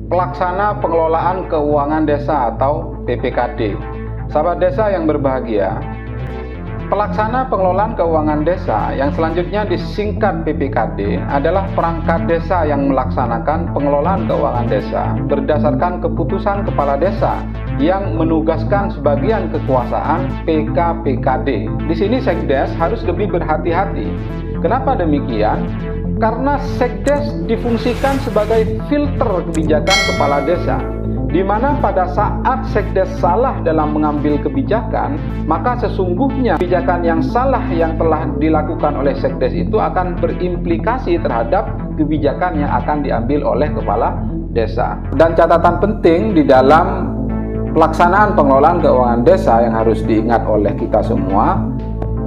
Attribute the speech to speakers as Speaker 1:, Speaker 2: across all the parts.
Speaker 1: Pelaksana Pengelolaan Keuangan Desa atau PPKD. Sahabat desa yang berbahagia, pelaksana pengelolaan keuangan desa yang selanjutnya disingkat PPKD adalah perangkat desa yang melaksanakan pengelolaan keuangan desa berdasarkan keputusan kepala desa yang menugaskan sebagian kekuasaan PK-PKD. Di sini Sekdes harus lebih berhati-hati. Kenapa demikian? Karena Sekdes difungsikan sebagai filter kebijakan kepala desa, di mana pada saat Sekdes salah dalam mengambil kebijakan, maka sesungguhnya kebijakan yang salah yang telah dilakukan oleh Sekdes itu akan berimplikasi terhadap kebijakan yang akan diambil oleh kepala desa. Dan catatan penting di dalam pelaksanaan pengelolaan keuangan desa yang harus diingat oleh kita semua,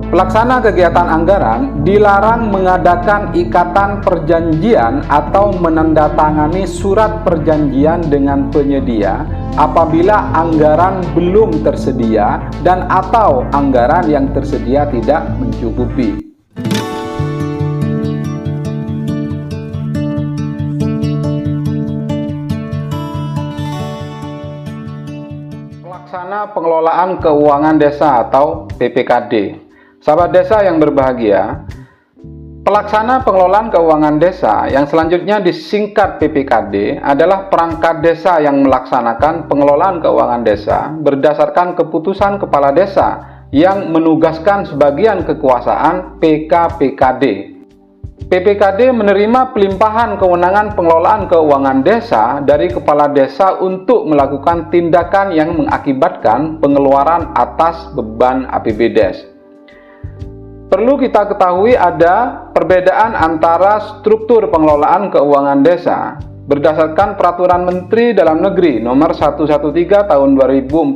Speaker 1: pelaksana kegiatan anggaran dilarang mengadakan ikatan perjanjian atau menandatangani surat perjanjian dengan penyedia apabila anggaran belum tersedia dan atau anggaran yang tersedia tidak mencukupi. Pelaksana Pengelolaan Keuangan Desa atau PPKD. Sahabat desa yang berbahagia, pelaksana pengelolaan keuangan desa yang selanjutnya disingkat PPKD adalah perangkat desa yang melaksanakan pengelolaan keuangan desa berdasarkan keputusan kepala desa yang menugaskan sebagian kekuasaan PK-PKD. PPKD menerima pelimpahan kewenangan pengelolaan keuangan desa dari kepala desa untuk melakukan tindakan yang mengakibatkan pengeluaran atas beban APBDes. Perlu kita ketahui ada perbedaan antara struktur pengelolaan keuangan desa berdasarkan Peraturan Menteri Dalam Negeri Nomor 113 Tahun 2014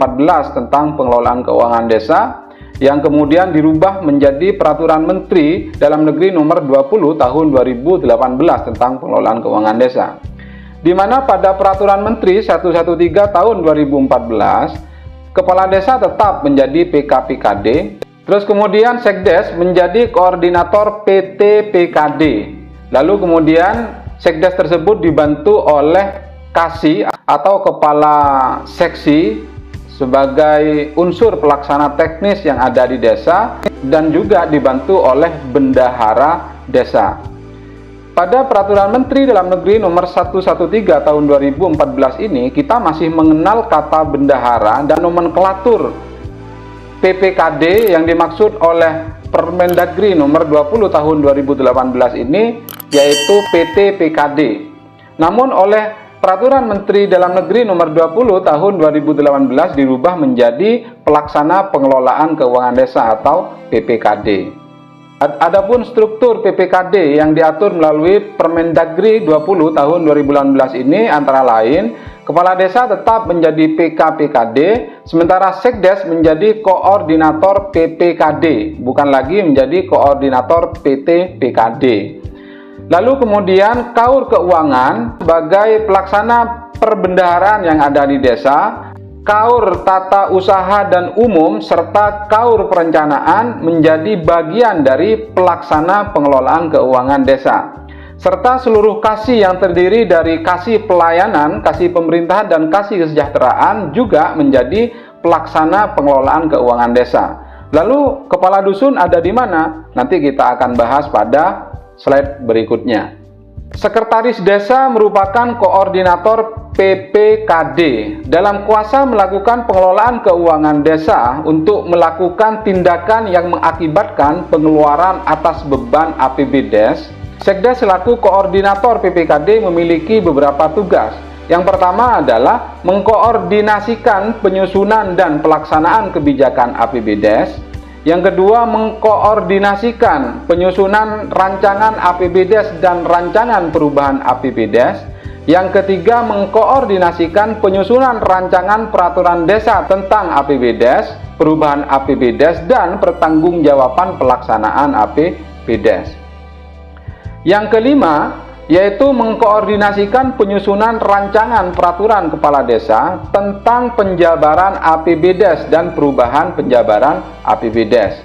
Speaker 1: tentang pengelolaan keuangan desa yang kemudian dirubah menjadi Peraturan Menteri Dalam Negeri Nomor 20 Tahun 2018 tentang pengelolaan keuangan desa. Di mana pada Peraturan Menteri 113 Tahun 2014, kepala desa tetap menjadi PK-PKD. Terus kemudian Sekdes menjadi koordinator PT-PKD. Lalu kemudian Sekdes tersebut dibantu oleh Kasih atau kepala seksi sebagai unsur pelaksana teknis yang ada di desa dan juga dibantu oleh bendahara desa. Pada Peraturan Menteri Dalam Negeri Nomor 113 Tahun 2014 ini kita masih mengenal kata bendahara dan nomenklatur PPKD yang dimaksud oleh Permendagri Nomor 20 Tahun 2018 ini yaitu PT-PKD. Namun oleh Peraturan Menteri Dalam Negeri Nomor 20 Tahun 2018 dirubah menjadi Pelaksana Pengelolaan Keuangan Desa atau PPKD. Adapun struktur PPKD yang diatur melalui Permendagri 20 Tahun 2018 ini antara lain Kepala Desa tetap menjadi PK-PKD, sementara Sekdes menjadi koordinator PPKD, bukan lagi menjadi koordinator PT-PKD. Lalu kemudian Kaur Keuangan sebagai pelaksana perbendaharaan yang ada di desa, Kaur Tata Usaha dan Umum, serta Kaur Perencanaan menjadi bagian dari pelaksana pengelolaan keuangan desa. Serta seluruh kasih yang terdiri dari kasih pelayanan, kasih pemerintahan, dan kasih kesejahteraan juga menjadi pelaksana pengelolaan keuangan desa. Lalu kepala dusun ada di mana? Nanti kita akan bahas pada slide berikutnya. Sekretaris desa merupakan koordinator PPKD dalam kuasa melakukan pengelolaan keuangan desa untuk melakukan tindakan yang mengakibatkan pengeluaran atas beban APBDes. Sekdes selaku koordinator PPKD memiliki beberapa tugas. Yang pertama adalah mengkoordinasikan penyusunan dan pelaksanaan kebijakan APBDes. Yang kedua, mengkoordinasikan penyusunan rancangan APBDes dan rancangan perubahan APBDes. Yang ketiga, mengkoordinasikan penyusunan rancangan peraturan desa tentang APBDes, perubahan APBDes, dan pertanggungjawaban pelaksanaan APBDes. Yang kelima, yaitu mengkoordinasikan penyusunan rancangan peraturan kepala desa tentang penjabaran APBDes dan perubahan penjabaran APBDes.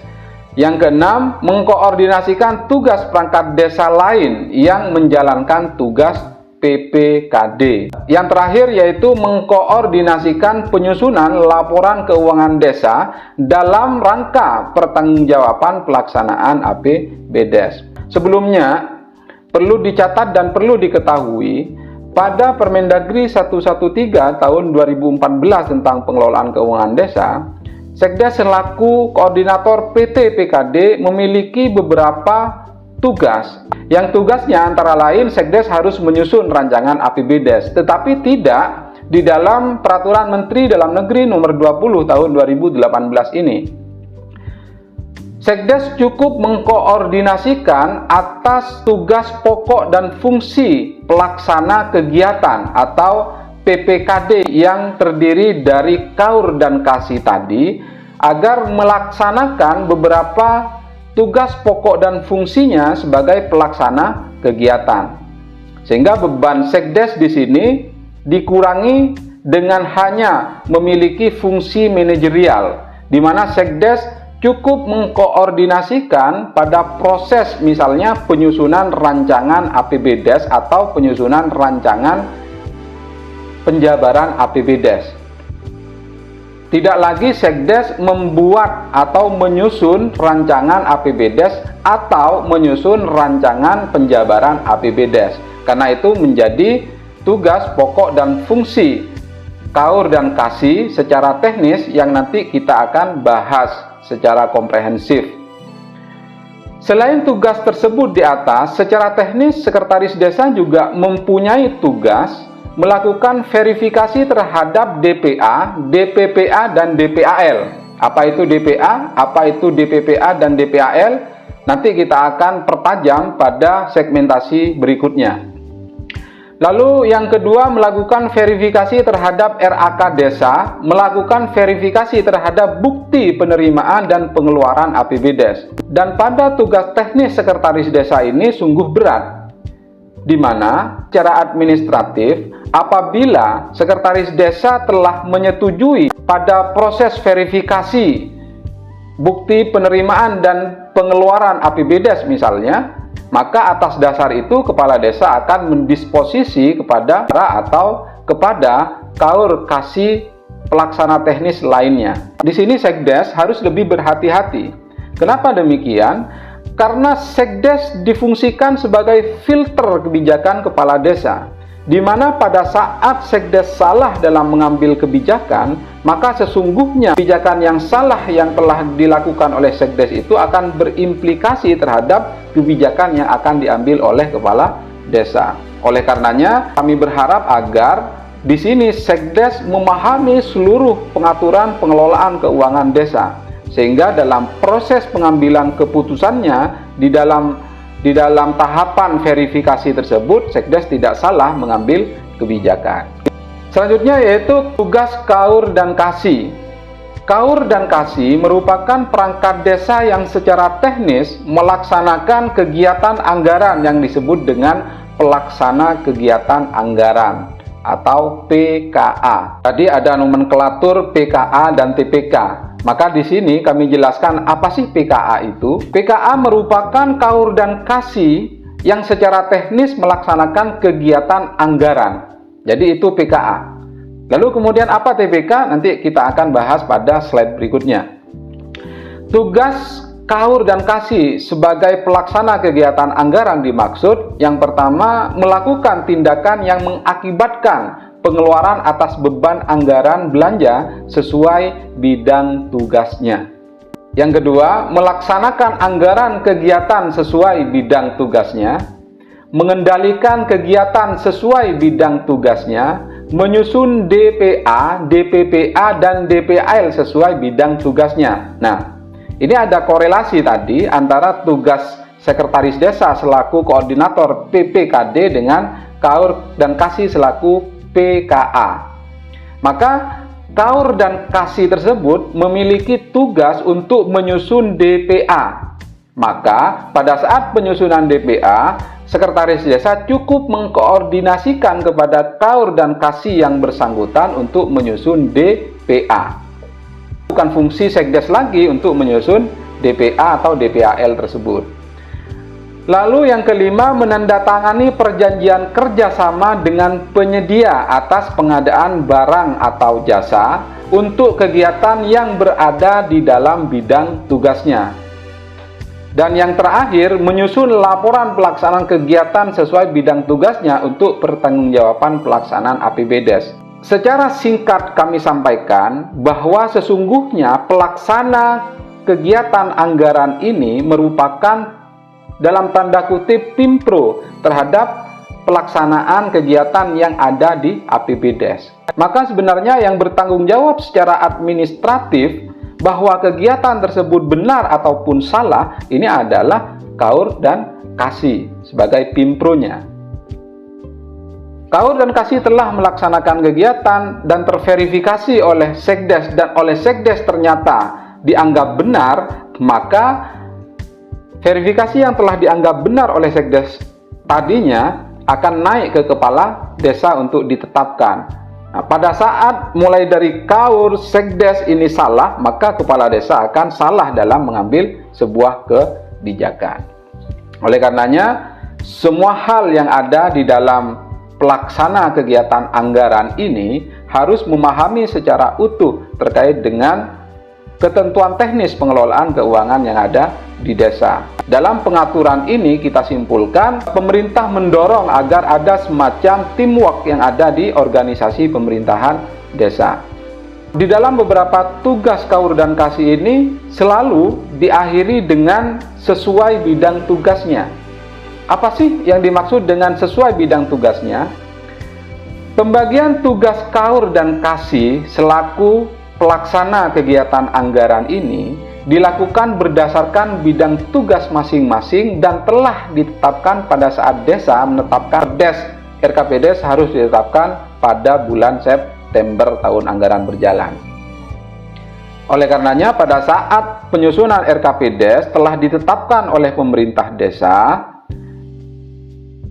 Speaker 1: Yang keenam, mengkoordinasikan tugas perangkat desa lain yang menjalankan tugas PPKD. Yang terakhir yaitu mengkoordinasikan penyusunan laporan keuangan desa dalam rangka pertanggungjawaban pelaksanaan APBDes. Sebelumnya, perlu dicatat dan perlu diketahui, pada Permendagri 113 tahun 2014 tentang pengelolaan keuangan desa, Sekdes selaku koordinator PT PKD memiliki beberapa tugas. Yang tugasnya antara lain Sekdes harus menyusun rancangan APBDes, tetapi tidak di dalam Peraturan Menteri Dalam Negeri Nomor 20 Tahun 2018 ini. Sekdes cukup mengkoordinasikan atas tugas pokok dan fungsi pelaksana kegiatan atau PPKD yang terdiri dari KAUR dan KASI tadi, agar melaksanakan beberapa tugas pokok dan fungsinya sebagai pelaksana kegiatan. Sehingga beban Sekdes di sini dikurangi dengan hanya memiliki fungsi manajerial, di mana Sekdes cukup mengkoordinasikan pada proses misalnya penyusunan rancangan APBDes atau penyusunan rancangan penjabaran APBDes. Tidak lagi Sekdes membuat atau menyusun rancangan APBDes atau menyusun rancangan penjabaran APBDes. Karena itu menjadi tugas pokok dan fungsi KAUR dan KASI secara teknis yang nanti kita akan bahas secara komprehensif. Selain tugas tersebut di atas, secara teknis Sekretaris Desa juga mempunyai tugas melakukan verifikasi terhadap DPA, DPPA, dan DPAL. Apa itu DPA, apa itu DPPA, dan DPAL? Nanti kita akan pertajam pada segmentasi berikutnya. Lalu yang kedua, melakukan verifikasi terhadap RAK Desa, melakukan verifikasi terhadap bukti penerimaan dan pengeluaran APBDes. Dan pada tugas teknis Sekretaris Desa ini sungguh berat, di mana secara administratif apabila Sekretaris Desa telah menyetujui pada proses verifikasi bukti penerimaan dan pengeluaran APBDes misalnya, maka atas dasar itu Kepala Desa akan mendisposisi kepada atau kepada KAUR KASI pelaksana teknis lainnya. Di sini Sekdes harus lebih berhati-hati. Kenapa demikian? Karena Sekdes difungsikan sebagai filter kebijakan Kepala Desa, di mana pada saat Sekdes salah dalam mengambil kebijakan, maka sesungguhnya kebijakan yang salah yang telah dilakukan oleh Sekdes itu akan berimplikasi terhadap kebijakan yang akan diambil oleh Kepala Desa. Oleh karenanya, kami berharap agar di sini Sekdes memahami seluruh pengaturan pengelolaan keuangan desa, sehingga dalam proses pengambilan keputusannya di dalam tahapan verifikasi tersebut Sekdes tidak salah mengambil kebijakan. Selanjutnya yaitu tugas KAUR dan KASI. KAUR dan KASI merupakan perangkat desa yang secara teknis melaksanakan kegiatan anggaran yang disebut dengan pelaksana kegiatan anggaran atau PKA. Tadi ada nomenklatur PKA dan TPK. Maka di sini kami jelaskan apa sih PKA itu. PKA merupakan KAUR dan KASI yang secara teknis melaksanakan kegiatan anggaran. Jadi itu PKA. Lalu kemudian apa TPK? Nanti kita akan bahas pada slide berikutnya. Tugas KAUR dan KASI sebagai pelaksana kegiatan anggaran dimaksud yang pertama melakukan tindakan yang mengakibatkan pengeluaran atas beban anggaran belanja sesuai bidang tugasnya. Yang kedua, melaksanakan anggaran kegiatan sesuai bidang tugasnya, mengendalikan kegiatan sesuai bidang tugasnya, menyusun DPA, DPPA, dan DPAL sesuai bidang tugasnya. Nah, ini ada korelasi tadi antara tugas Sekretaris Desa selaku koordinator PPKD dengan KAUR dan KASI selaku PKA. Maka KAUR dan KASI tersebut memiliki tugas untuk menyusun DPA. Maka pada saat penyusunan DPA, Sekretaris Desa cukup mengkoordinasikan kepada KAUR dan KASI yang bersangkutan untuk menyusun DPA. Bukan fungsi Sekdes lagi untuk menyusun DPA atau DPAL tersebut. Lalu yang kelima, menandatangani perjanjian kerjasama dengan penyedia atas pengadaan barang atau jasa untuk kegiatan yang berada di dalam bidang tugasnya. Dan yang terakhir, menyusun laporan pelaksanaan kegiatan sesuai bidang tugasnya untuk pertanggungjawaban pelaksanaan APBDes. Secara singkat kami sampaikan bahwa sesungguhnya pelaksana kegiatan anggaran ini merupakan dalam tanda kutip pimpro terhadap pelaksanaan kegiatan yang ada di APBDes. Maka sebenarnya yang bertanggung jawab secara administratif bahwa kegiatan tersebut benar ataupun salah ini adalah KAUR dan KASI sebagai pimpronya. KAUR dan KASI telah melaksanakan kegiatan dan terverifikasi oleh Sekdes dan oleh Sekdes ternyata dianggap benar, maka verifikasi yang telah dianggap benar oleh Sekdes tadinya akan naik ke kepala desa untuk ditetapkan. Nah, pada saat mulai dari KAUR Sekdes ini salah, maka kepala desa akan salah dalam mengambil sebuah kebijakan. Oleh karenanya, semua hal yang ada di dalam pelaksana kegiatan anggaran ini harus memahami secara utuh terkait dengan ketentuan teknis pengelolaan keuangan yang ada di desa. Dalam pengaturan ini kita simpulkan pemerintah mendorong agar ada semacam teamwork yang ada di organisasi pemerintahan desa. Di dalam beberapa tugas KAUR dan KASI ini selalu diakhiri dengan sesuai bidang tugasnya. Apa sih yang dimaksud dengan sesuai bidang tugasnya? Pembagian tugas KAUR dan KASI selaku pelaksana kegiatan anggaran ini dilakukan berdasarkan bidang tugas masing-masing dan telah ditetapkan pada saat desa menetapkan RKPDes harus ditetapkan pada bulan September tahun anggaran berjalan. Oleh karenanya pada saat penyusunan RKPDes telah ditetapkan oleh pemerintah desa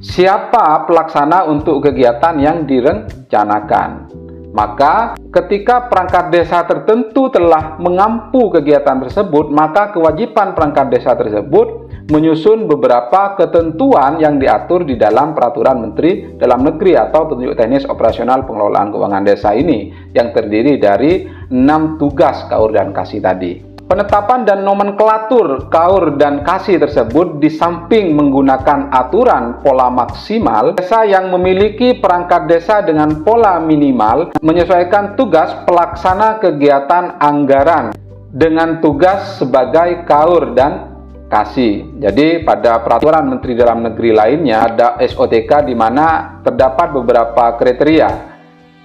Speaker 1: siapa pelaksana untuk kegiatan yang direncanakan. Maka ketika perangkat desa tertentu telah mengampu kegiatan tersebut, maka kewajiban perangkat desa tersebut menyusun beberapa ketentuan yang diatur di dalam Peraturan Menteri Dalam Negeri atau Petunjuk Teknis Operasional Pengelolaan Keuangan Desa ini, yang terdiri dari 6 tugas KAUR dan KASI tadi. Penetapan dan nomenklatur KAUR dan KASI tersebut di samping menggunakan aturan pola maksimal, desa yang memiliki perangkat desa dengan pola minimal menyesuaikan tugas pelaksana kegiatan anggaran dengan tugas sebagai KAUR dan KASI. Jadi pada Peraturan Menteri Dalam Negeri lainnya ada SOTK di mana terdapat beberapa kriteria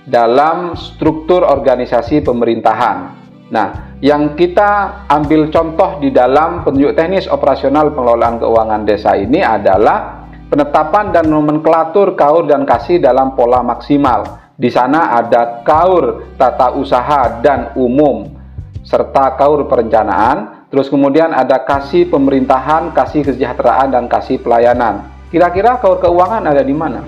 Speaker 1: dalam struktur organisasi pemerintahan. Nah, yang kita ambil contoh di dalam Petunjuk Teknis Operasional Pengelolaan Keuangan Desa ini adalah penetapan dan nomenklatur KAUR dan KASI dalam pola maksimal. Di sana ada KAUR Tata Usaha dan Umum serta KAUR Perencanaan, terus kemudian ada KASI Pemerintahan, KASI Kesejahteraan, dan KASI Pelayanan. Kira-kira KAUR Keuangan ada di mana?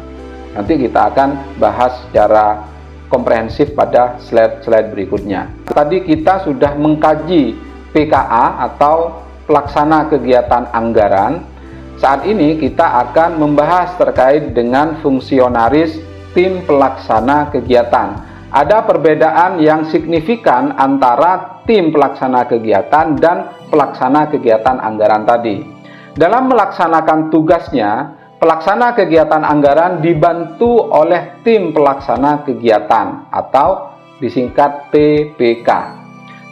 Speaker 1: Nanti kita akan bahas secara komprehensif pada slide-slide berikutnya. Tadi kita sudah mengkaji PKA atau pelaksana kegiatan anggaran. Saat ini kita akan membahas terkait dengan fungsionaris tim pelaksana kegiatan. Ada perbedaan yang signifikan antara tim pelaksana kegiatan dan pelaksana kegiatan anggaran tadi. Dalam melaksanakan tugasnya, pelaksana kegiatan anggaran dibantu oleh tim pelaksana kegiatan atau disingkat TPK.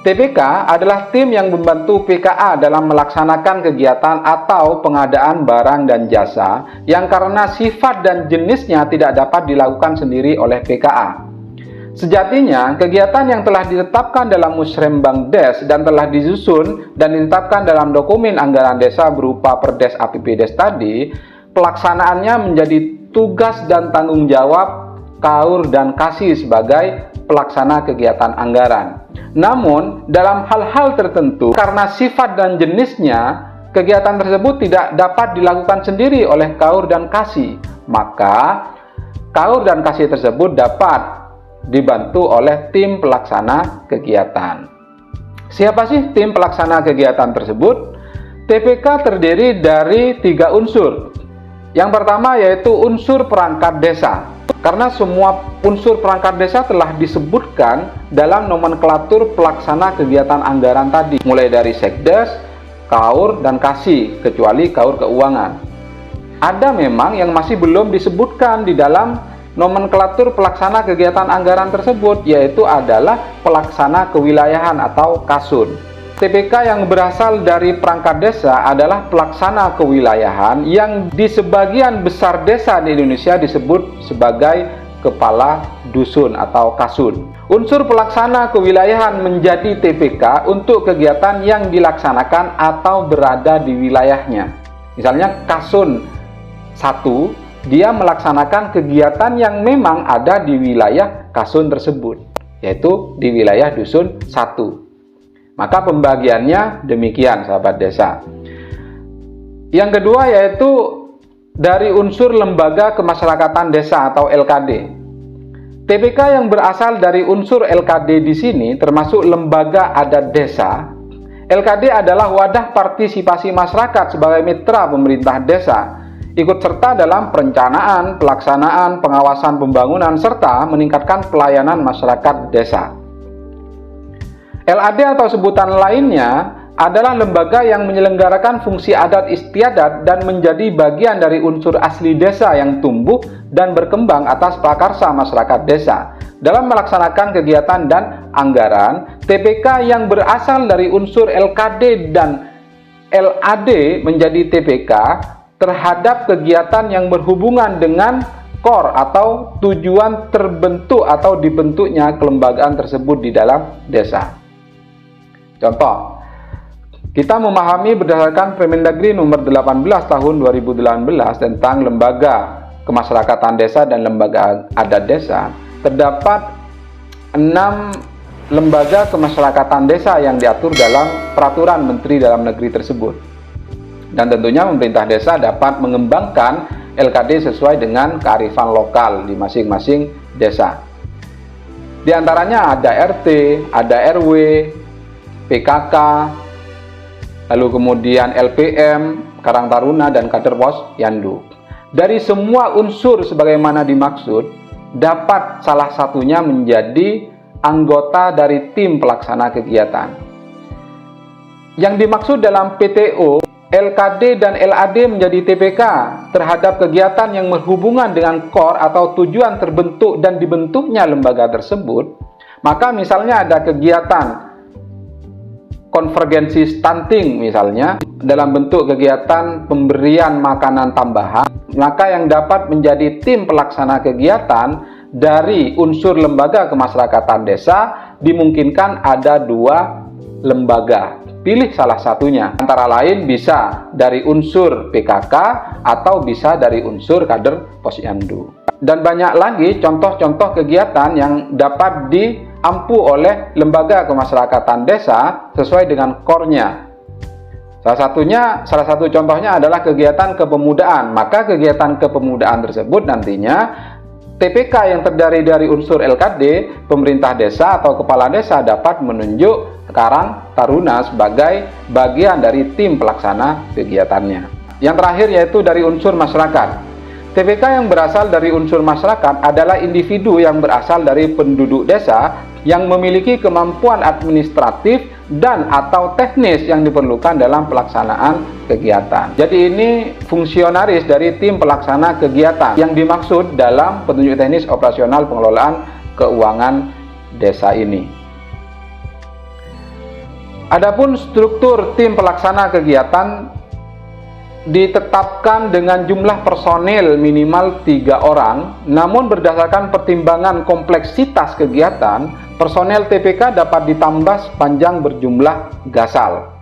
Speaker 1: TPK adalah tim yang membantu PKA dalam melaksanakan kegiatan atau pengadaan barang dan jasa yang karena sifat dan jenisnya tidak dapat dilakukan sendiri oleh PKA. Sejatinya, kegiatan yang telah ditetapkan dalam Musrembangdes dan telah disusun dan ditetapkan dalam dokumen anggaran desa berupa Perdes APBDes tadi, pelaksanaannya menjadi tugas dan tanggung jawab KAUR dan KASI sebagai pelaksana kegiatan anggaran. Namun, dalam hal-hal tertentu, karena sifat dan jenisnya, kegiatan tersebut tidak dapat dilakukan sendiri oleh KAUR dan KASI. Maka, KAUR dan KASI tersebut dapat dibantu oleh tim pelaksana kegiatan. Siapa sih tim pelaksana kegiatan tersebut? TPK terdiri dari 3 unsur. Yang pertama yaitu unsur perangkat desa. Karena semua unsur perangkat desa telah disebutkan dalam nomenklatur pelaksana kegiatan anggaran tadi, mulai dari Sekdes, KAUR, dan KASI, kecuali KAUR keuangan. Ada memang yang masih belum disebutkan di dalam nomenklatur pelaksana kegiatan anggaran tersebut, yaitu adalah pelaksana kewilayahan atau KASUN. TPK yang berasal dari perangkat desa adalah pelaksana kewilayahan yang di sebagian besar desa di Indonesia disebut sebagai kepala dusun atau KASUN. Unsur pelaksana kewilayahan menjadi TPK untuk kegiatan yang dilaksanakan atau berada di wilayahnya. Misalnya KASUN 1, dia melaksanakan kegiatan yang memang ada di wilayah KASUN tersebut, yaitu di wilayah dusun 1. Maka pembagiannya demikian, sahabat desa. Yang kedua yaitu dari unsur lembaga kemasyarakatan desa atau LKD. TPK yang berasal dari unsur LKD di sini termasuk lembaga adat desa. LKD adalah wadah partisipasi masyarakat sebagai mitra pemerintah desa, ikut serta dalam perencanaan, pelaksanaan, pengawasan pembangunan, serta meningkatkan pelayanan masyarakat desa. LAD atau sebutan lainnya adalah lembaga yang menyelenggarakan fungsi adat istiadat dan menjadi bagian dari unsur asli desa yang tumbuh dan berkembang atas prakarsa masyarakat desa. Dalam melaksanakan kegiatan dan anggaran, TPK yang berasal dari unsur LKD dan LAD menjadi TPK terhadap kegiatan yang berhubungan dengan core atau tujuan terbentuk atau dibentuknya kelembagaan tersebut di dalam desa. Contoh, kita memahami berdasarkan Permendagri nomor 18 tahun 2018 tentang lembaga kemasyarakatan desa dan lembaga adat desa, terdapat 6 lembaga kemasyarakatan desa yang diatur dalam peraturan Menteri Dalam Negeri tersebut. Dan tentunya pemerintah desa dapat mengembangkan LKD sesuai dengan kearifan lokal di masing-masing desa. Di antaranya ada RT, ada RW, PKK, lalu kemudian LPM, Karang Taruna, dan Kader Posyandu. Dari semua unsur sebagaimana dimaksud, dapat salah satunya menjadi anggota dari tim pelaksana kegiatan. Yang dimaksud dalam PTO, LKD dan LAD menjadi TPK terhadap kegiatan yang berhubungan dengan core atau tujuan terbentuk dan dibentuknya lembaga tersebut. Maka misalnya ada kegiatan konvergensi stunting misalnya dalam bentuk kegiatan pemberian makanan tambahan, maka yang dapat menjadi tim pelaksana kegiatan dari unsur lembaga kemasyarakatan desa dimungkinkan ada 2 lembaga. Pilih salah satunya, antara lain bisa dari unsur PKK atau bisa dari unsur Kader Posyandu. Dan banyak lagi contoh-contoh kegiatan yang dapat diampu oleh lembaga kemasyarakatan desa sesuai dengan core-nya. Salah satu contohnya adalah kegiatan kepemudaan. Maka kegiatan kepemudaan tersebut nantinya TPK yang terdiri dari unsur LKD, pemerintah desa atau kepala desa dapat menunjuk Karang Taruna sebagai bagian dari tim pelaksana kegiatannya. Yang terakhir yaitu dari unsur masyarakat. TPK yang berasal dari unsur masyarakat adalah individu yang berasal dari penduduk desa yang memiliki kemampuan administratif dan atau teknis yang diperlukan dalam pelaksanaan kegiatan. Jadi ini fungsionaris dari tim pelaksana kegiatan yang dimaksud dalam petunjuk teknis operasional pengelolaan keuangan desa ini. Adapun struktur tim pelaksana kegiatan ditetapkan dengan jumlah personil minimal 3 orang, namun berdasarkan pertimbangan kompleksitas kegiatan, personel TPK dapat ditambah sepanjang berjumlah gasal.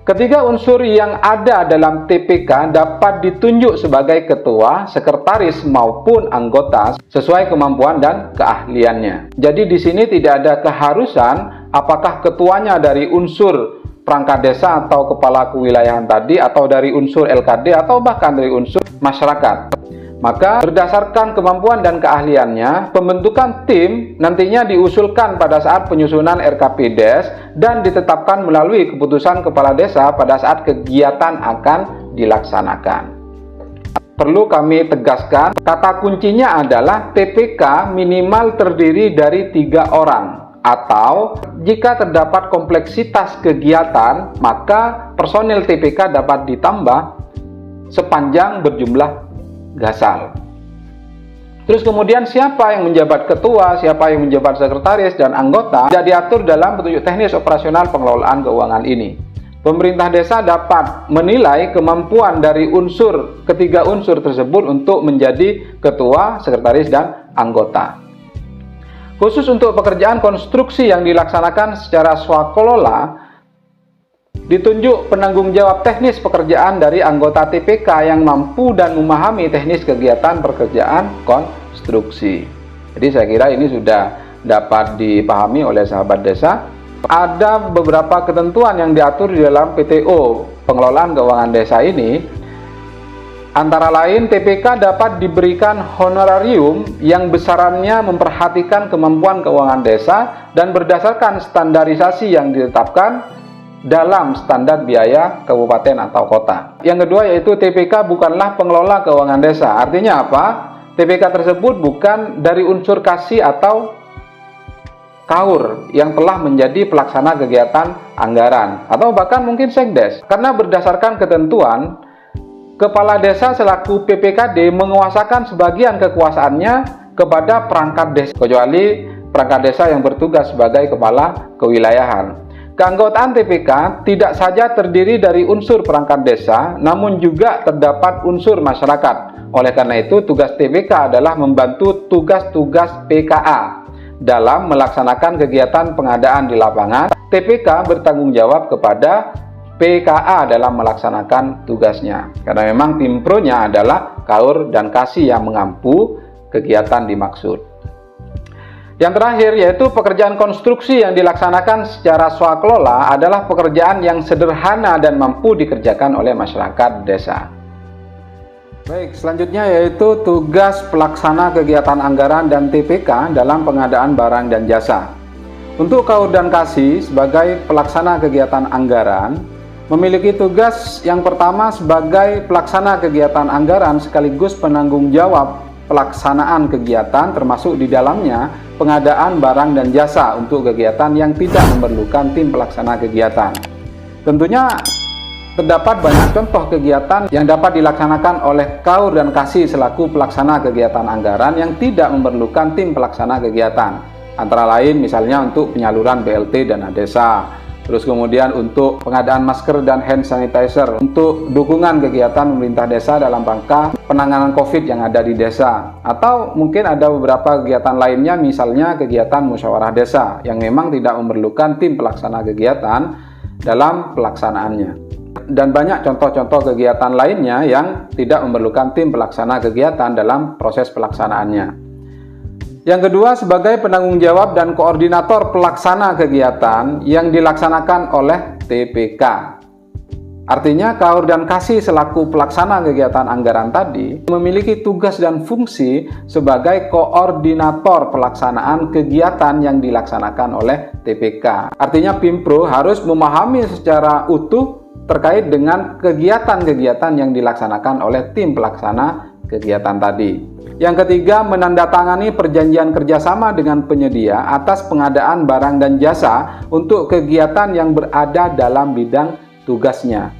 Speaker 1: Ketiga unsur yang ada dalam TPK dapat ditunjuk sebagai ketua, sekretaris maupun anggota sesuai kemampuan dan keahliannya. Jadi di sini tidak ada keharusan apakah ketuanya dari unsur perangkat desa atau kepala kewilayahan tadi, atau dari unsur LKD, atau bahkan dari unsur masyarakat. Maka berdasarkan kemampuan dan keahliannya, pembentukan tim nantinya diusulkan pada saat penyusunan RKPDes dan ditetapkan melalui keputusan kepala desa pada saat kegiatan akan dilaksanakan. Perlu kami tegaskan, kata kuncinya adalah TPK minimal terdiri dari 3 orang, atau jika terdapat kompleksitas kegiatan, maka personil TPK dapat ditambah sepanjang berjumlah gasal. Terus kemudian siapa yang menjabat ketua, siapa yang menjabat sekretaris dan anggota tidak diatur dalam petunjuk teknis operasional pengelolaan keuangan ini. Pemerintah desa dapat menilai kemampuan dari ketiga unsur tersebut untuk menjadi ketua, sekretaris, dan anggota. Khusus untuk pekerjaan konstruksi yang dilaksanakan secara swakelola, ditunjuk penanggung jawab teknis pekerjaan dari anggota TPK yang mampu dan memahami teknis kegiatan pekerjaan konstruksi. Jadi saya kira ini sudah dapat dipahami oleh sahabat desa. Ada beberapa ketentuan yang diatur di dalam PTO pengelolaan keuangan desa ini. Antara lain, TPK dapat diberikan honorarium yang besarannya memperhatikan kemampuan keuangan desa dan berdasarkan standarisasi yang ditetapkan dalam standar biaya kabupaten atau kota. Yang kedua yaitu TPK bukanlah pengelola keuangan desa. Artinya apa? TPK tersebut bukan dari unsur KASI atau KAUR yang telah menjadi pelaksana kegiatan anggaran atau bahkan mungkin sekdes. Karena berdasarkan ketentuan, kepala desa selaku PPKD menguasakan sebagian kekuasaannya kepada perangkat desa, kecuali perangkat desa yang bertugas sebagai kepala kewilayahan. Keanggotaan TPK tidak saja terdiri dari unsur perangkat desa, namun juga terdapat unsur masyarakat. Oleh karena itu, tugas TPK adalah membantu tugas-tugas PKA dalam melaksanakan kegiatan pengadaan di lapangan. TPK bertanggung jawab kepada PKA dalam melaksanakan tugasnya. Karena memang tim pro-nya adalah KAUR dan KASI yang mengampu kegiatan dimaksud. Yang terakhir yaitu pekerjaan konstruksi yang dilaksanakan secara swakelola adalah pekerjaan yang sederhana dan mampu dikerjakan oleh masyarakat desa. Baik, selanjutnya yaitu tugas pelaksana kegiatan anggaran dan TPK dalam pengadaan barang dan jasa. Untuk KAUR dan KASI sebagai pelaksana kegiatan anggaran memiliki tugas yang pertama sebagai pelaksana kegiatan anggaran sekaligus penanggung jawab pelaksanaan kegiatan termasuk di dalamnya pengadaan barang dan jasa untuk kegiatan yang tidak memerlukan tim pelaksana kegiatan. Tentunya terdapat banyak contoh kegiatan yang dapat dilaksanakan oleh KAUR dan KASI selaku pelaksana kegiatan anggaran yang tidak memerlukan tim pelaksana kegiatan. Antara lain misalnya untuk penyaluran BLT dana desa, terus kemudian untuk pengadaan masker dan hand sanitizer, untuk dukungan kegiatan pemerintah desa dalam rangka penanganan COVID yang ada di desa, atau mungkin ada beberapa kegiatan lainnya misalnya kegiatan musyawarah desa yang memang tidak memerlukan tim pelaksana kegiatan dalam pelaksanaannya. Dan banyak contoh-contoh kegiatan lainnya yang tidak memerlukan tim pelaksana kegiatan dalam proses pelaksanaannya. Yang kedua, sebagai penanggung jawab dan koordinator pelaksana kegiatan yang dilaksanakan oleh TPK. Artinya KAUR dan KASI selaku pelaksana kegiatan anggaran tadi memiliki tugas dan fungsi sebagai koordinator pelaksanaan kegiatan yang dilaksanakan oleh TPK. Artinya Pimpro harus memahami secara utuh terkait dengan kegiatan-kegiatan yang dilaksanakan oleh tim pelaksana kegiatan tadi. Yang ketiga, menandatangani perjanjian kerjasama dengan penyedia atas pengadaan barang dan jasa untuk kegiatan yang berada dalam bidang tugasnya.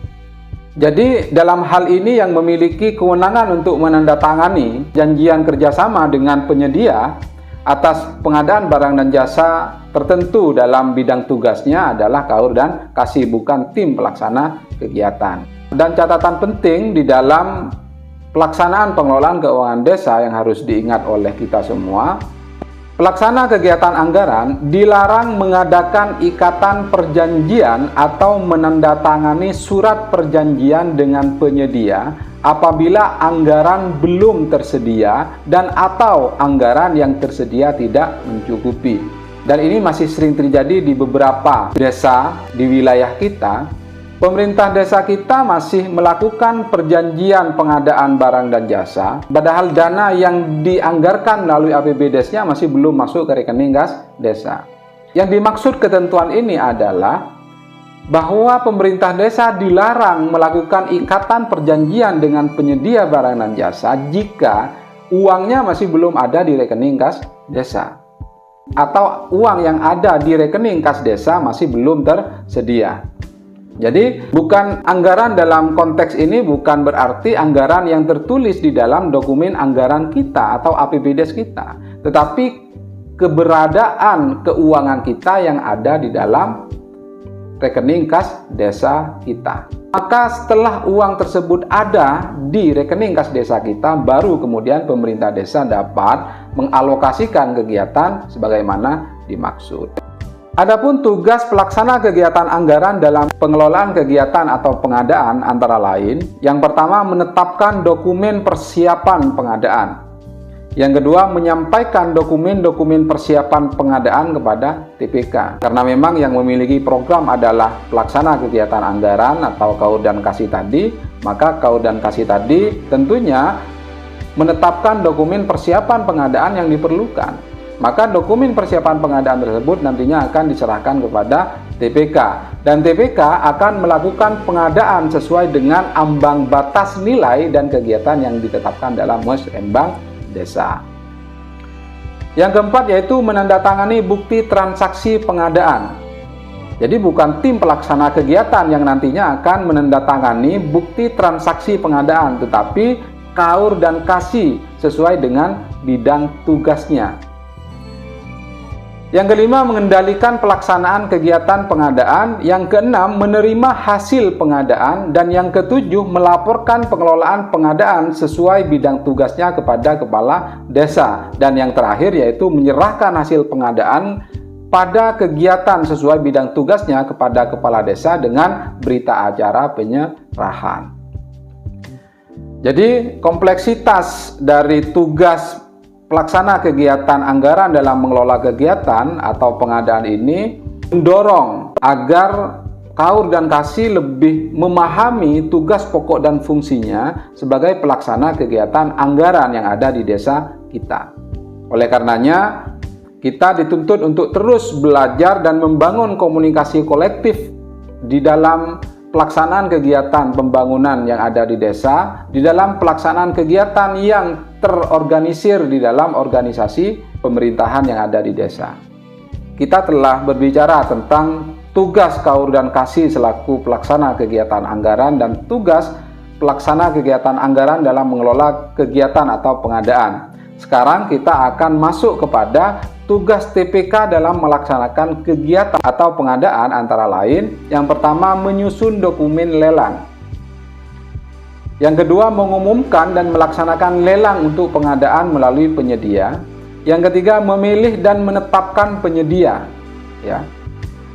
Speaker 1: Jadi dalam hal ini yang memiliki kewenangan untuk menandatangani janjian kerjasama dengan penyedia atas pengadaan barang dan jasa tertentu dalam bidang tugasnya adalah KAUR dan KASI, bukan tim pelaksana kegiatan. Dan catatan penting di dalam pelaksanaan pengelolaan keuangan desa yang harus diingat oleh kita semua, pelaksana kegiatan anggaran dilarang mengadakan ikatan perjanjian atau menandatangani surat perjanjian dengan penyedia apabila anggaran belum tersedia dan atau anggaran yang tersedia tidak mencukupi. Dan ini masih sering terjadi di beberapa desa di wilayah kita, pemerintah desa kita masih melakukan perjanjian pengadaan barang dan jasa, padahal dana yang dianggarkan melalui APBDes-nya masih belum masuk ke rekening kas desa. Yang dimaksud ketentuan ini adalah bahwa pemerintah desa dilarang melakukan ikatan perjanjian dengan penyedia barang dan jasa jika uangnya masih belum ada di rekening kas desa, atau uang yang ada di rekening kas desa masih belum tersedia. Jadi bukan anggaran dalam konteks ini bukan berarti anggaran yang tertulis di dalam dokumen anggaran kita atau APBDes kita, tetapi keberadaan keuangan kita yang ada di dalam rekening kas desa kita. Maka setelah uang tersebut ada di rekening kas desa kita, baru kemudian pemerintah desa dapat mengalokasikan kegiatan sebagaimana dimaksud. Adapun tugas pelaksana kegiatan anggaran dalam pengelolaan kegiatan atau pengadaan antara lain, yang pertama menetapkan dokumen persiapan pengadaan. Yang kedua, menyampaikan dokumen-dokumen persiapan pengadaan kepada TPK. Karena memang yang memiliki program adalah pelaksana kegiatan anggaran atau KAUR dan KASI tadi, maka KAUR dan KASI tadi tentunya menetapkan dokumen persiapan pengadaan yang diperlukan. Maka dokumen persiapan pengadaan tersebut nantinya akan diserahkan kepada TPK. Dan TPK akan melakukan pengadaan sesuai dengan ambang batas nilai dan kegiatan yang ditetapkan dalam musrembang desa. Yang keempat yaitu menandatangani bukti transaksi pengadaan. Jadi bukan tim pelaksana kegiatan yang nantinya akan menandatangani bukti transaksi pengadaan, tetapi KAUR dan KASI sesuai dengan bidang tugasnya. Yang kelima, mengendalikan pelaksanaan kegiatan pengadaan. Yang keenam, menerima hasil pengadaan. Dan yang ketujuh, melaporkan pengelolaan pengadaan sesuai bidang tugasnya kepada kepala desa. Dan yang terakhir yaitu menyerahkan hasil pengadaan pada kegiatan sesuai bidang tugasnya kepada kepala desa dengan berita acara penyerahan. Jadi kompleksitas dari tugas pelaksana kegiatan anggaran dalam mengelola kegiatan atau pengadaan ini mendorong agar KAUR dan KASI lebih memahami tugas pokok dan fungsinya sebagai pelaksana kegiatan anggaran yang ada di desa kita. Oleh karenanya, kita dituntut untuk terus belajar dan membangun komunikasi kolektif di dalam pelaksanaan kegiatan pembangunan yang ada di desa, di dalam pelaksanaan kegiatan yang terorganisir di dalam organisasi pemerintahan yang ada di desa. Kita telah berbicara tentang tugas KAUR dan KASI selaku pelaksana kegiatan anggaran dan tugas pelaksana kegiatan anggaran dalam mengelola kegiatan atau pengadaan. Sekarang kita akan masuk kepada tugas TPK dalam melaksanakan kegiatan atau pengadaan antara lain. Yang pertama, menyusun dokumen lelang. Yang kedua, mengumumkan dan melaksanakan lelang untuk pengadaan melalui penyedia. Yang ketiga, memilih dan menetapkan penyedia. Ya.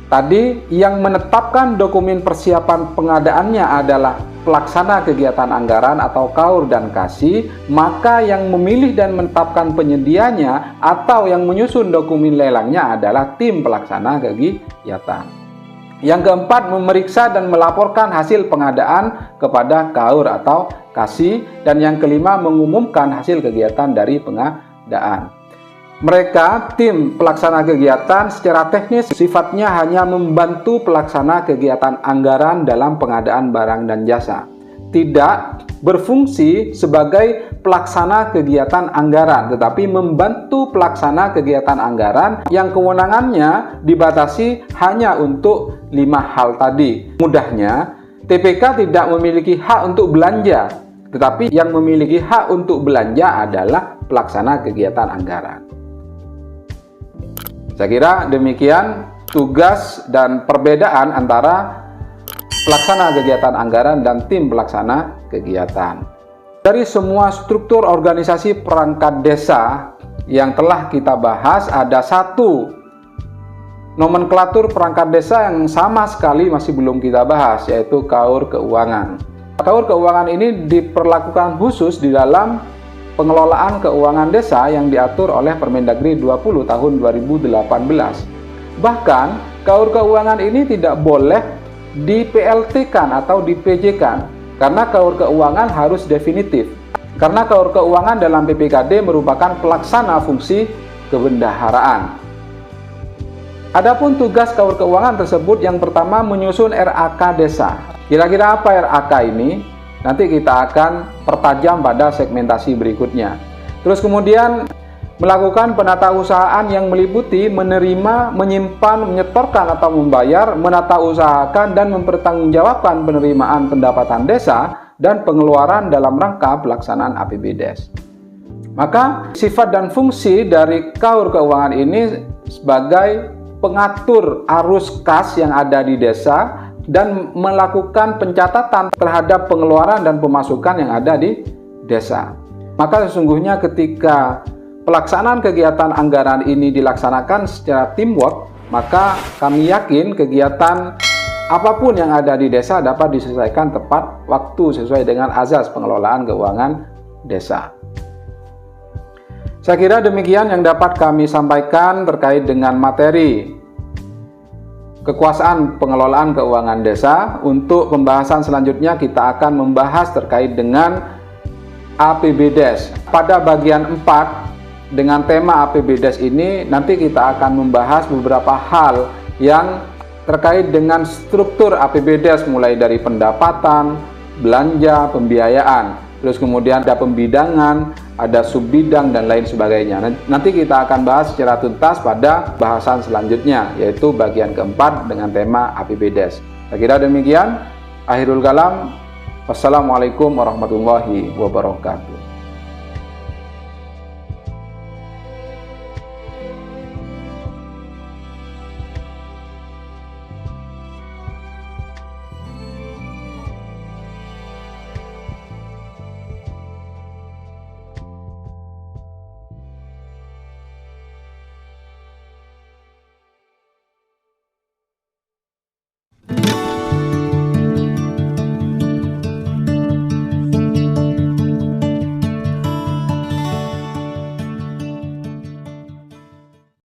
Speaker 1: Tadi yang menetapkan dokumen persiapan pengadaannya adalah pelaksana kegiatan anggaran atau KAUR dan KASI, maka yang memilih dan menetapkan penyedianya atau yang menyusun dokumen lelangnya adalah tim pelaksana kegiatan. Yang keempat, memeriksa dan melaporkan hasil pengadaan kepada KAUR atau KASI. Dan yang kelima, mengumumkan hasil kegiatan dari pengadaan. Mereka, tim pelaksana kegiatan, secara teknis sifatnya hanya membantu pelaksana kegiatan anggaran dalam pengadaan barang dan jasa. Tidak berfungsi sebagai pelaksana kegiatan anggaran, tetapi membantu pelaksana kegiatan anggaran yang kewenangannya dibatasi hanya untuk 5 hal tadi. Mudahnya, TPK tidak memiliki hak untuk belanja, tetapi yang memiliki hak untuk belanja adalah pelaksana kegiatan anggaran. Saya kira demikian tugas dan perbedaan antara pelaksana kegiatan anggaran dan tim pelaksana kegiatan. Dari semua struktur organisasi perangkat desa yang telah kita bahas, ada satu nomenklatur perangkat desa yang sama sekali masih belum kita bahas, yaitu KAUR keuangan. KAUR keuangan ini diperlakukan khusus di dalam pengelolaan keuangan desa yang diatur oleh Permendagri 20 tahun 2018. Bahkan KAUR keuangan ini tidak boleh di PLT-kan atau di PJ-kan, karena KUR keuangan harus definitif. Karena KUR keuangan dalam PPKD merupakan pelaksana fungsi kebendaharaan. Adapun tugas KUR keuangan tersebut, yang pertama menyusun RAK desa. Kira-kira apa RAK ini? Nanti kita akan pertajam pada segmentasi berikutnya. Terus kemudian melakukan penatausahaan yang meliputi menerima, menyimpan, menyetorkan atau membayar, menata usahakan dan mempertanggungjawabkan penerimaan pendapatan desa dan pengeluaran dalam rangka pelaksanaan APBDes. Maka sifat dan fungsi dari KUR keuangan ini sebagai pengatur arus kas yang ada di desa dan melakukan pencatatan terhadap pengeluaran dan pemasukan yang ada di desa. Maka sesungguhnya ketika pelaksanaan kegiatan anggaran ini dilaksanakan secara teamwork, maka kami yakin kegiatan apapun yang ada di desa dapat diselesaikan tepat waktu sesuai dengan azas pengelolaan keuangan desa. Saya kira demikian yang dapat kami sampaikan terkait dengan materi kekuasaan pengelolaan keuangan desa. Untuk pembahasan selanjutnya kita akan membahas terkait dengan APBDes. Pada bagian 4 dengan tema APBDes ini nanti kita akan membahas beberapa hal yang terkait dengan struktur APBDes, mulai dari pendapatan, belanja, pembiayaan, terus kemudian ada pembidangan, ada subbidang dan lain sebagainya. Nanti kita akan bahas secara tuntas pada bahasan selanjutnya, yaitu bagian keempat dengan tema APBDes. Saya kira demikian. Akhirul kalam. Wassalamualaikum warahmatullahi wabarakatuh.